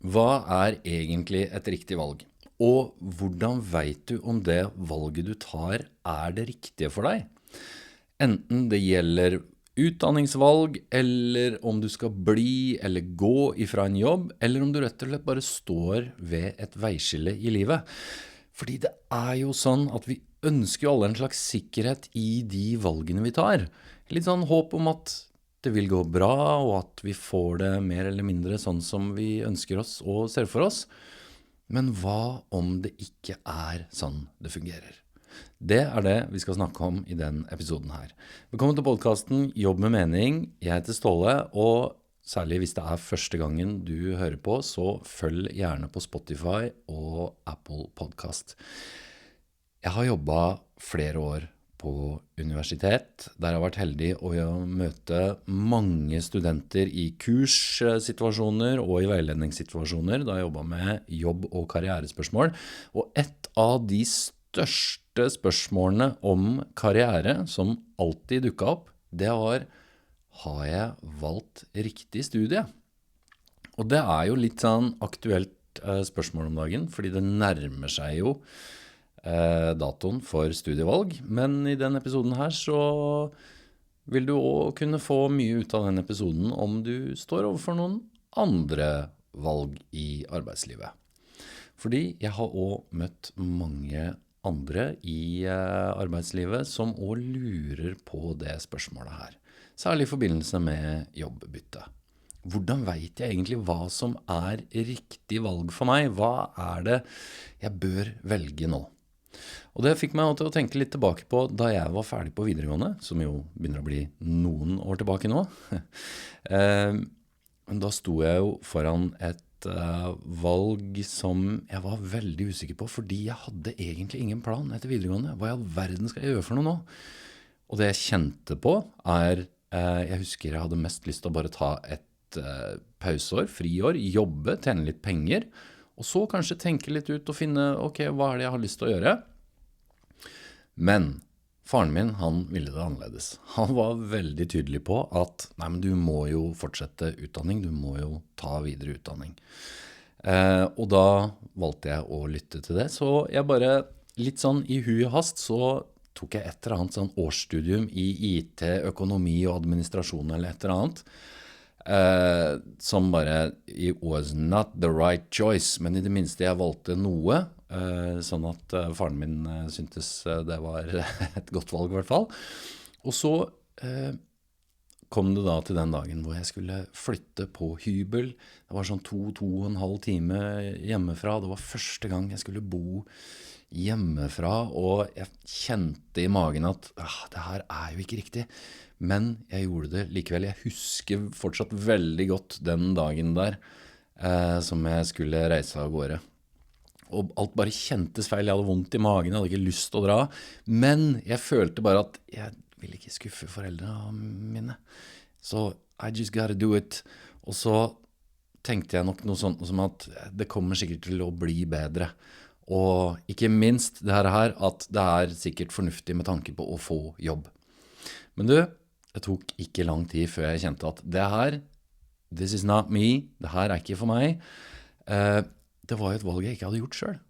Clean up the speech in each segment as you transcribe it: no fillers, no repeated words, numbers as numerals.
Hva er egentlig et riktig valg? Og hvordan vet du om det valget du tar er det riktige for deg? Enten det gjelder utdanningsvalg, eller om du skal bli eller gå ifra en jobb, eller om du rett og slett bare står ved et veiskille i livet. Fordi det er jo sånn at vi ønsker jo alle en slags sikkerhet i de valgene vi tar. Litt sånn håp om at det vil gå bra, og at vi får det mer eller mindre sånn som vi ønsker oss og ser for oss. Men hva om det ikke er sånn det fungerer? Det er det vi skal snakke om i den episoden her. Velkommen til podcasten Jobb med mening. Jeg heter Ståle, og særlig hvis det er første gangen du hører på, så følg gjerne på Spotify og Apple Podcast. Jeg har jobbet flere år på universitet, der jeg har vært heldig å møte mange studenter i kurssituasjoner og i veiledningssituasjoner, da jeg jobbet med jobb- og karrierespørsmål. Og et av de største spørsmålene om karriere som alltid dukket opp, det var: har jeg valgt riktig studie? Og det er jo litt sånn aktuelt spørsmål om dagen, fordi det nærmer seg jo datoen for studievalg, men i denne episoden her så vil du også kunne få mye ut av denne episoden om du står overfor noen andre valg i arbeidslivet. Fordi jeg har også møtt mange andre i arbeidslivet som også lurer på det spørsmålet her, særlig i forbindelse med jobbbytte. Hvordan vet jeg egentlig hva som er riktig valg for meg? Hva er det jeg bør velge nå? Og det fikk meg til å tenke litt tilbake på da jeg var ferdig på videregående, som jo begynner å bli noen år tilbake nå. Da sto jeg jo foran et valg som jeg var veldig usikker på, fordi jeg hadde egentlig ingen plan etter videregående. Hva i all verden skal jeg gjøre for noe nå? Og det jeg kjente på er, jeg husker jeg hadde mest lyst til å bare ta et pauseår, friår, jobbe, tjene litt penger, og så kanskje tenke litt ut og finne, ok, hva er det jeg har lyst til å gjøre? Men faren min, han ville det annerledes. Han var veldig tydelig på at, nei, men du må jo fortsette utdanning, du må jo ta videre utdanning. Og da valgte jeg å lytte til det, så jeg bare, litt sånn i hui og hast, så tok jeg et eller annet sånn årsstudium i IT, økonomi og administrasjon eller et eller annet, som bare, it was not the right choice, men i det minste jeg valgte noe, sånn at faren min syntes det var et godt valg i hvert fall. Og så kom det da til den dagen hvor jeg skulle flytte på hybel. Det var sånn 2,5 time hjemmefra. Det var første gang jeg skulle bo hjemmefra, og jeg kjente i magen at det her er jo ikke riktig. Men jeg gjorde det likevel. Jeg husker fortsatt veldig godt den dagen der som jeg skulle reise av gårde. Og alt bare kjentes feil. Jeg hadde vondt i magen, jeg hadde ikke lyst til å dra. Men jeg følte bare at jeg ville ikke skuffe foreldrene mine. Så I just gotta do it. Og så tenkte jeg nok noe sånt som at det kommer sikkert til å bli bedre. Og ikke minst det her at det er sikkert fornuftig med tanke på å få jobb. Men du, det tok ikke lang tid før jeg kjente at det her, this is not me, det her er ikke for meg. Det var jo et valg jeg ikke hadde gjort selv.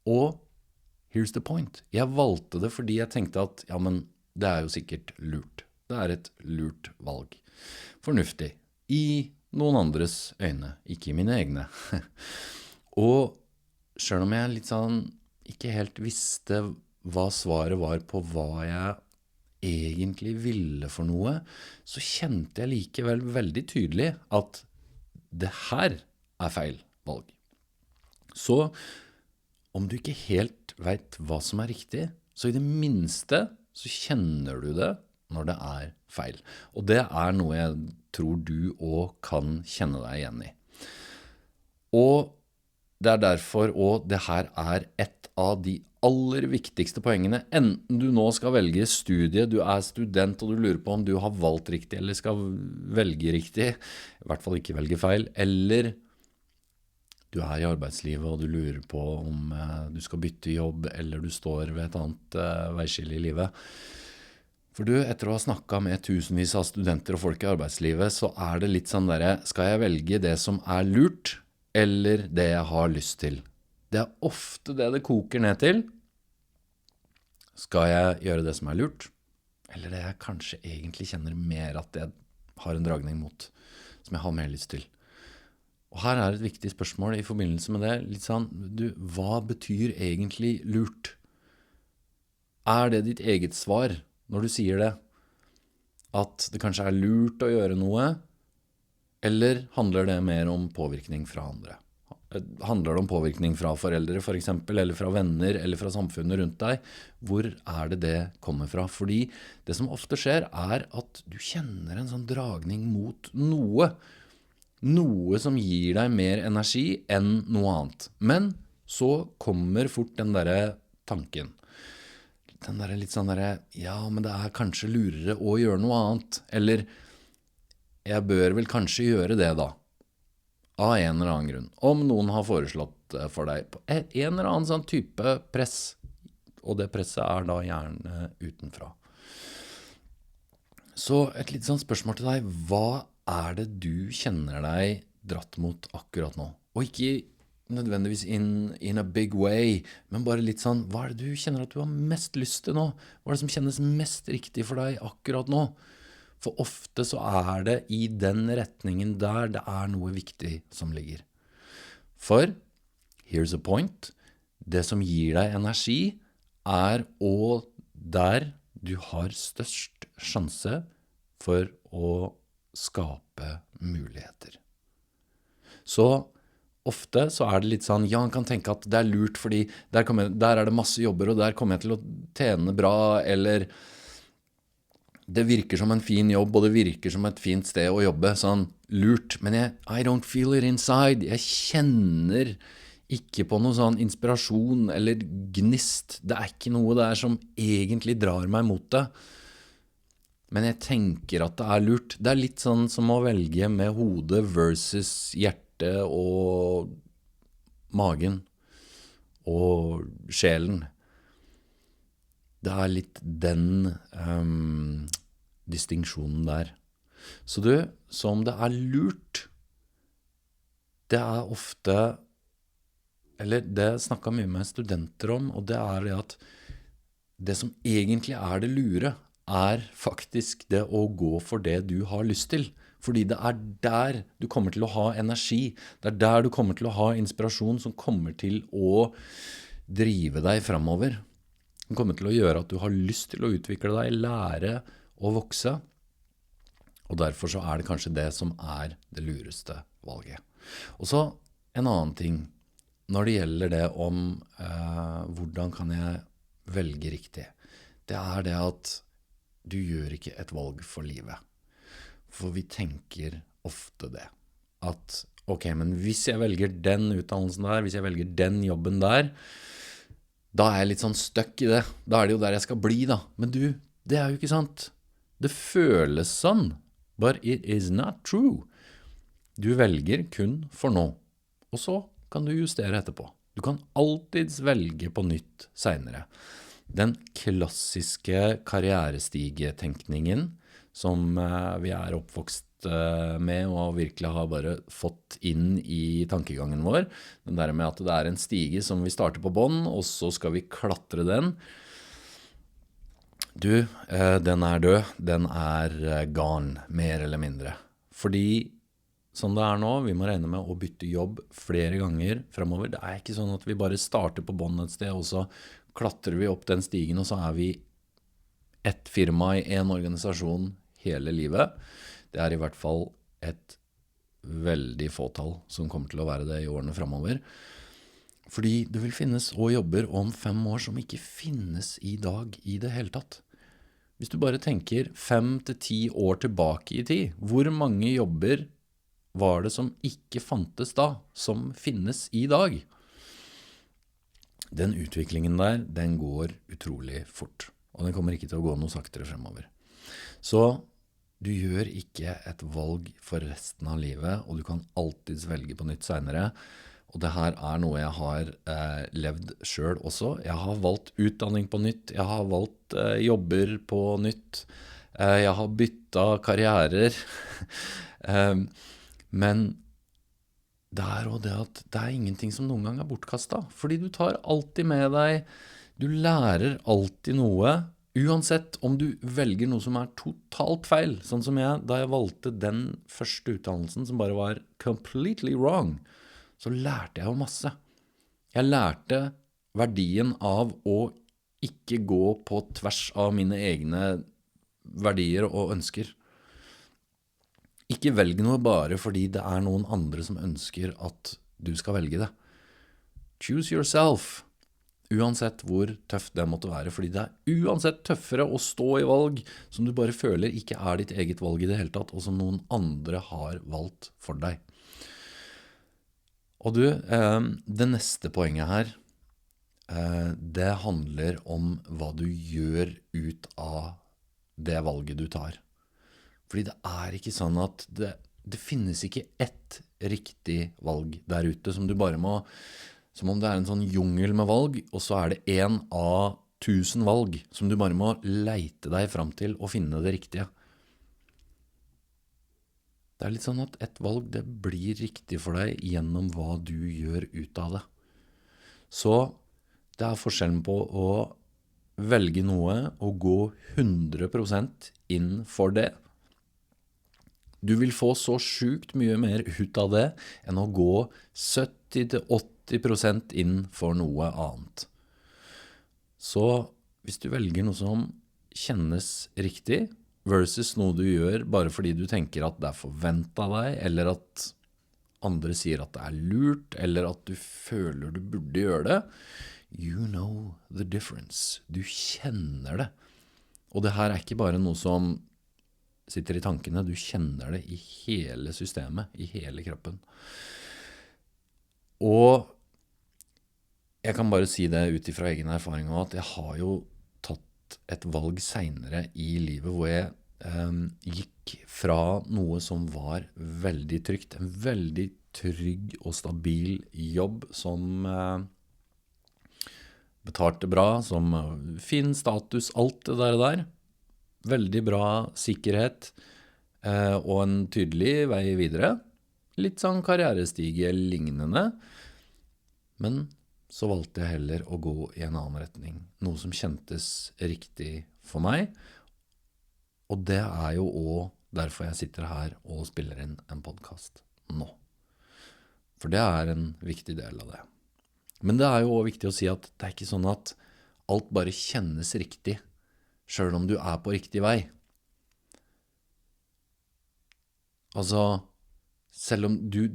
Og here's the point. Jeg valgte det fordi jeg tenkte at, ja, men det er jo sikkert lurt. Det er et lurt valg. Fornuftig. I noen andres øyne, ikke i mine egne. Og selv om jeg litt sånn ikke helt visste hva svaret var på hva jeg egentlig ville for noe, så kjente jeg likevel veldig tydelig at det her er feil valg. Så om du ikke helt vet hva som er riktig, så i det minste så kjenner du det når det er feil. Og det er noe jeg tror du også kan kjenne deg igjen i. Og det er derfor, og det her er et av de aller viktigste poengene, enten du nå skal velge studie, du er student og du lurer på om du har valgt riktig eller skal velge riktig, i hvert fall ikke velge feil, eller du er i arbeidslivet og du lurer på om du skal bytte jobb eller du står ved et annet veiskille i livet. For du, etter å ha snakket med tusenvis av studenter og folk i arbeidslivet, så er det litt sånn der, skal jeg velge det som er lurt, eller det jeg har lyst til. Det ofte det koker ned til. Skal jeg gjøre det som lurt, eller det jeg kanskje egentlig kjenner mer at jeg har en dragning mot, som jeg har mer lyst til. Og her et viktig spørsmål i forbindelse med det, litt sånn, hva betyr egentlig lurt? Det ditt eget svar når du sier det? At det kanskje lurt å gjøre noe, eller handler det mer om påvirkning fra andre? Handler det om påvirkning fra foreldre for eksempel, eller fra venner, eller fra samfunnet rundt deg? Hvor det kommer fra? Fordi det som ofte skjer at du kjenner en sånn dragning mot noe. Noe som gir deg mer energi enn noe annet. Men så kommer fort den der tanken. Den der litt sånn der, ja, men det kanskje lurere å gjøre noe annet. Eller, jeg bør vel kanskje gjøre det da. Av en eller annen grunn. Om noen har foreslått for deg på en eller annen sånn type press. Og det presset da gjerne utenfra. Så et litt sånn spørsmål til deg. Hva det du kjenner deg dratt mot akkurat nå? Og ikke nødvendigvis in a big way, men bare litt sånn, hva det du kjenner at du har mest lyst til nå? Hva det som kjennes mest riktig for deg akkurat nå? For ofte så det i den retningen der det noe viktig som ligger. For, here's a point, det som gir deg energi og der du har størst sjanse for å skape muligheter. Så ofte så det litt sånn, ja, han kan tenke at det lurt fordi der det masse jobber, og der kommer jeg til å tjene bra, eller det virker som en fin jobb, og det virker som et fint sted å jobbe, sånn lurt, men I don't feel it inside, jeg kjenner ikke på noe sånn inspirasjon eller gnist, det ikke noe der som egentlig drar meg mot det, men jeg tenker at det lurt. Det litt sånn som å velge med hodet versus hjerte og magen og sjelen. Det litt den distinksjonen der. Så som det lurt, det ofte, eller det snakket mye med studenter om, og det det at det som egentlig det lure, faktisk det å gå for det du har lyst til. Fordi det der du kommer til å ha energi, det der du kommer til å ha inspirasjon som kommer til å drive deg fremover. Det kommer til å gjøre at du har lyst til å utvikle deg, lære og vokse. Og derfor så det kanskje det som det lureste valget. Og så en annen ting, når det gjelder det om hvordan kan jeg velge riktig, det det at du gjør ikke et valg for livet. For vi tenker ofte det, at ok, men hvis jeg velger den utdannelsen der, hvis jeg velger den jobben der, da jeg litt sånn stuck i det. Da det jo der jeg skal bli da. Men det jo ikke sant. Det føles sånn, but it is not true. Du velger kun for nå, og så kan du justere etterpå. Du kan alltids velge på nytt senere. Den klassiske karrierestigetenkningen som vi oppvokst med og virkelig har bare fått inn i tankegangen vår, den der med at det en stige som vi starter på bånd, og så skal vi klatre den. Den død, den gone, mer eller mindre. Fordi, som det nå, vi må regne med å bytte jobb flere ganger fremover. Det ikke sånn at vi bare starter på bånd et sted, og så klatrer vi opp den stigen, og så vi et firma i en organisasjon hele livet. Det I hvert fall et veldig fåtall som kommer til å være det i årene fremover. Fordi det vil finnes og jobber om 5 år som ikke finnes i dag i det hele tatt. Hvis du bare tenker 5 til 10 år tilbake i tid, hvor mange jobber var det som ikke fantes da, som finnes i dag? Den utviklingen der, den går utrolig fort, og den kommer ikke til å gå noe saktere fremover. Så du gjør ikke et valg for resten av livet, og du kan alltids velge på nytt senere. Og det her noe jeg har levd selv også. Jeg har valgt utdanning på nytt, jeg har valgt jobber på nytt, jeg har byttet karrierer. Men det og det at det ingenting som noen gang bortkastet, fordi du tar alltid med deg, du lærer alltid noe, uansett om du velger noe som totalt feil, sånn som jeg, da jeg valgte den første utdannelsen som bare var completely wrong, så lærte jeg jo masse. Jeg lærte verdien av å ikke gå på tvers av mine egne verdier og ønsker. Ikke velg noe bare fordi det noen andre som ønsker at du skal velge det. Choose yourself, uansett hvor tøft det måtte være, fordi det uansett tøffere å stå i valg som du bare føler ikke ditt eget valg i det hele tatt, og som noen andre har valgt for deg. Og du, det neste poenget her, det handler om hva du gjør ut av det valget du tar. Fordi det ikke sånn at det finnes ikke ett riktig valg der ute som du bare må, som om det en sånn jungel med valg, og så det 1 av 1000 valg som du bare må leite deg fram til og finne det riktige. Det litt sånn at et valg det blir riktig for deg gjennom hva du gjør ut av det. Så det forskjellen på å velge noe og gå 100% inn for det. Du vil få så sjukt mye mer ut av det enn å gå 70-80% inn for noe annet. Så hvis du velger noe som kjennes riktig, versus noe du gjør bare fordi du tenker at det forventet av deg, eller at andre sier at det lurt, eller at du føler du burde gjøre det, you know the difference. Du kjenner det. Og det her ikke bare noe som sitter i tankene, du kjenner det i hele systemet, i hele kroppen. Og jeg kan bare si det ut ifra egen erfaring også, at jeg har jo tatt et valg senere i livet hvor jeg gikk fra noe som var veldig trygt, en veldig trygg og stabil jobb som betalte bra, som fin status, alt det der. Veldig bra sikkerhet og en tydelig vei videre. Litt sånn karrierestige lignende. Men så valgte jeg heller å gå i en annen retning. Noe som kjentes riktig for meg. Og det jo også derfor jeg sitter her og spiller inn en podcast nå. For det en viktig del av det. Men det jo også viktig å si at det ikke sånn at alt bare kjennes riktig, selv om du på riktig vei. Altså, selv om du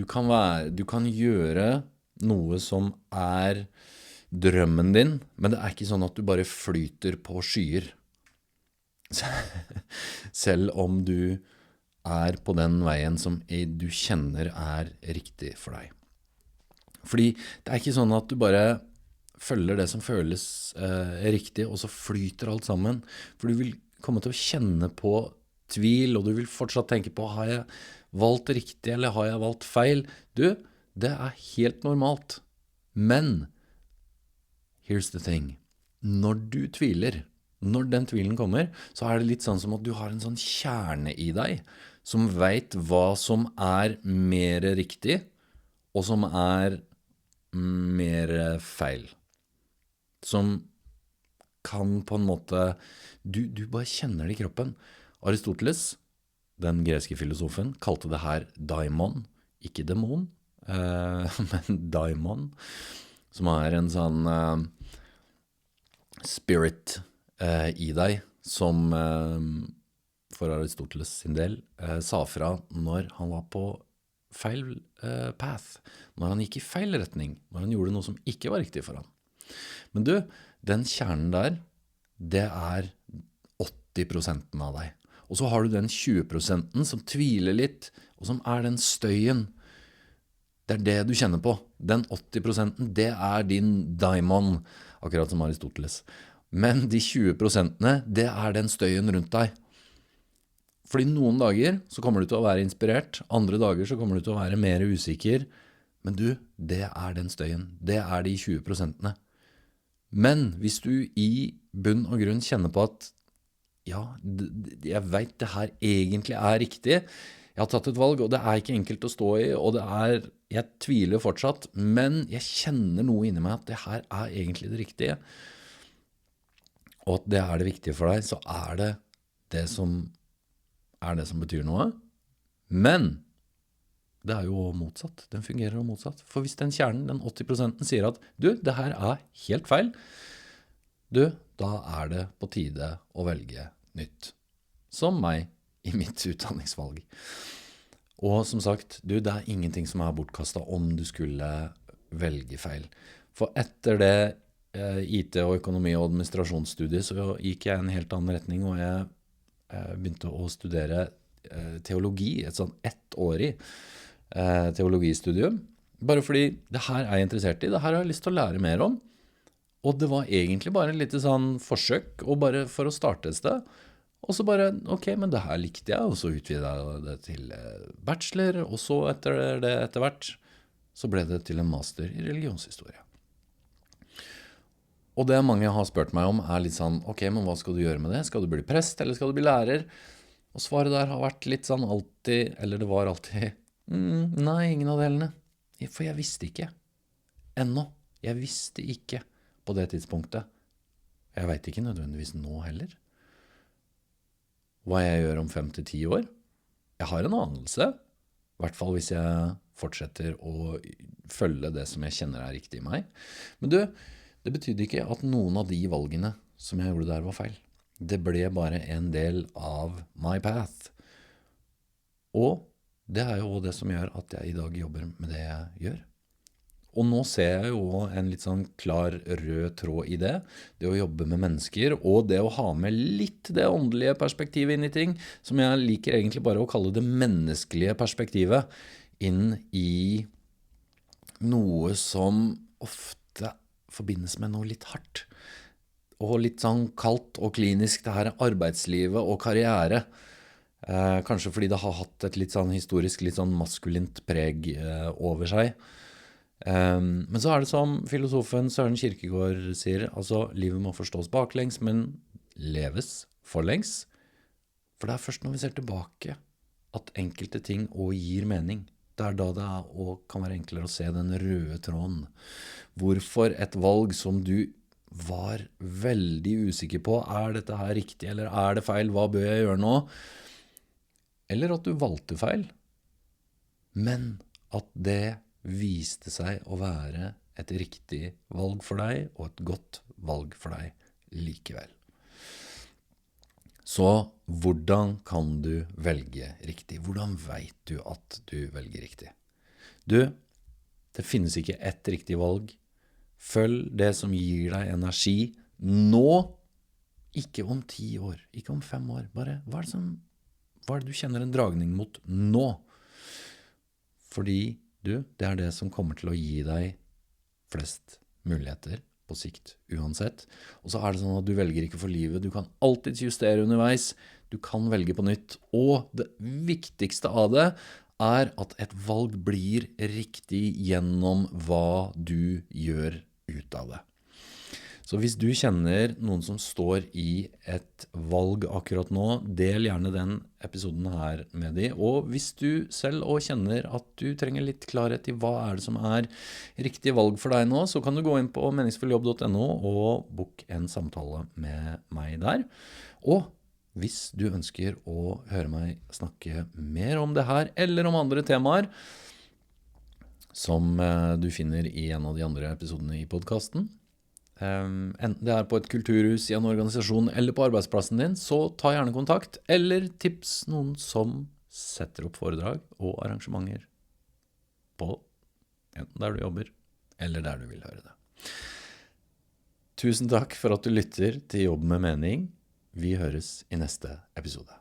kan gjøre noe som drømmen din, men det ikke sånn at du bare flyter på skyer. Selv om du på den veien som du kjenner riktig for deg. Fordi det ikke sånn at du bare følger det som føles riktig, og så flyter alt sammen. For du vil komme til å kjenne på tvil, og du vil fortsatt tenke på, har jeg valgt riktig, eller har jeg valgt feil? Du, det helt normalt. Men, here's the thing. Når du tviler, når den tvilen kommer, så det litt sånn som at du har en sånn kjerne i deg, som vet hva som mer riktig, og som mer feil. Som kan på en måte, du bare kjenner det i kroppen. Aristoteles, den greske filosofen, kalte det her daimon, ikke demon, men daimon, som en sånn spirit i deg, som for Aristoteles sin del sa fra når han var på feil path, når han gikk i feil retning, når han gjorde noe som ikke var riktig for han. Men du, den kjernen der, det 80% av deg. Og så har du den 20% som tviler litt, og som den støyen. Det det du kjenner på. Den 80%, det din daimon, akkurat som Aristoteles. Men de 20%, det den støyen rundt deg. Fordi noen dager så kommer du til å være inspirert, andre dager så kommer du til å være mer usikker, men du, det den støyen, det de 20%. Men hvis du i bunn og grunn kjenner på at, ja, jeg vet det her egentlig riktig, Jeg har tatt et valg, og det ikke enkelt å stå i, og jeg tviler fortsatt, men jeg kjenner noe inni meg at det her egentlig det riktige. Og at det det viktige for deg, så det som betyr noe. Men det jo motsatt. Den fungerer jo motsatt. For hvis den kjernen, den 80%, sier at du, det her helt feil, du, da det på tide å velge nytt. Som meg i mitt utdanningsvalg. Og som sagt, du, det ingenting som bortkastet om du skulle velge feil. For etter det IT og økonomi og administrasjonsstudiet så gikk jeg en helt annen retning, og jeg begynte å studere teologi, et sånn ettårig teologistudium. Bare fordi det her jeg interessert i, det her har jeg lyst til å lære mer om. Og det var egentlig bare en lite sånn forsøk, og bare for å starte et sted. Og så bare, ok, men det her likte jeg, og så utvidet jeg det til bachelor, og så etter hvert, så ble det til en master i religionshistorie. Og det mange har spurt meg om litt sånn, ok, men hva skal du gjøre med det? Skal du bli prest, eller skal du bli lærer? Og svaret der har vært litt sånn alltid, eller det var alltid, nei, ingen av delene. For jeg visste ikke. Ennå. Jeg visste ikke på det tidspunktet. Jeg vet ikke nødvendigvis nå heller. Hva jeg gjør om 5 til 10 år? Jeg har en anelse. I hvert fall hvis jeg fortsetter å følge det som jeg kjenner riktig i meg. Men du, det betydde ikke at noen av de valgene som jeg gjorde der var feil. Det ble bare en del av my path. Og det jo det som gjør at jeg i dag jobber med det jeg gjør. Og nå ser jeg jo en litt sånn klar rød tråd i det å jobbe med mennesker, og det å ha med litt det åndelige perspektivet inn i ting, som jeg liker egentlig bare å kalle det menneskelige perspektivet, inn i noe som ofte forbindes med noe litt hardt, og litt sånn kaldt og klinisk, det her arbeidslivet og karriere. Kanskje fordi det har hatt et litt sånn historisk, litt sånn maskulint preg over seg. Men så det som filosofen Søren Kierkegaard sier, altså livet må forstås baklengs, men leves forlengs. For det først når vi ser tilbake at enkelte ting også gir mening. Det da det også kan være enklere å se den røde tråden. Hvorfor et valg som du var veldig usikker på, dette her riktig, eller det feil, hva bør jeg gjøre nå? Eller at du valgte feil, men at det viste seg å være et riktig valg for deg, og et godt valg for deg likevel. Så hvordan kan du velge riktig? Hvordan vet du at du velger riktig? Du, det finnes ikke ett riktig valg. Følg det som gir deg energi nå, ikke om 10 år, ikke om 5 år. Bare, hva det du kjenner en dragning mot nå? Fordi du, det det som kommer til å gi deg flest muligheter på sikt uansett. Og så det sånn at du velger ikke for livet. Du kan alltid justere underveis. Du kan velge på nytt. Og det viktigste av det at et valg blir riktig gjennom hva du gjør ut av det. Så hvis du kjenner noen som står i et valg akkurat nå, del gjerne den episoden her med de. Og hvis du selv også kjenner at du trenger litt klarhet i hva det som riktig valg for deg nå, så kan du gå inn på meningsfulljobb.no og book en samtale med meg der. Og hvis du ønsker å høre meg snakke mer om det her, eller om andre temaer, som du finner i en av de andre episodene i podcasten, enten det på et kulturhus, i en organisasjon eller på arbeidsplassen din, så ta gjerne kontakt, eller tips noen som setter opp foredrag og arrangementer på enten der du jobber, eller der du vil høre det. Tusen takk for at du lytter til Jobb med mening. Vi høres i neste episode.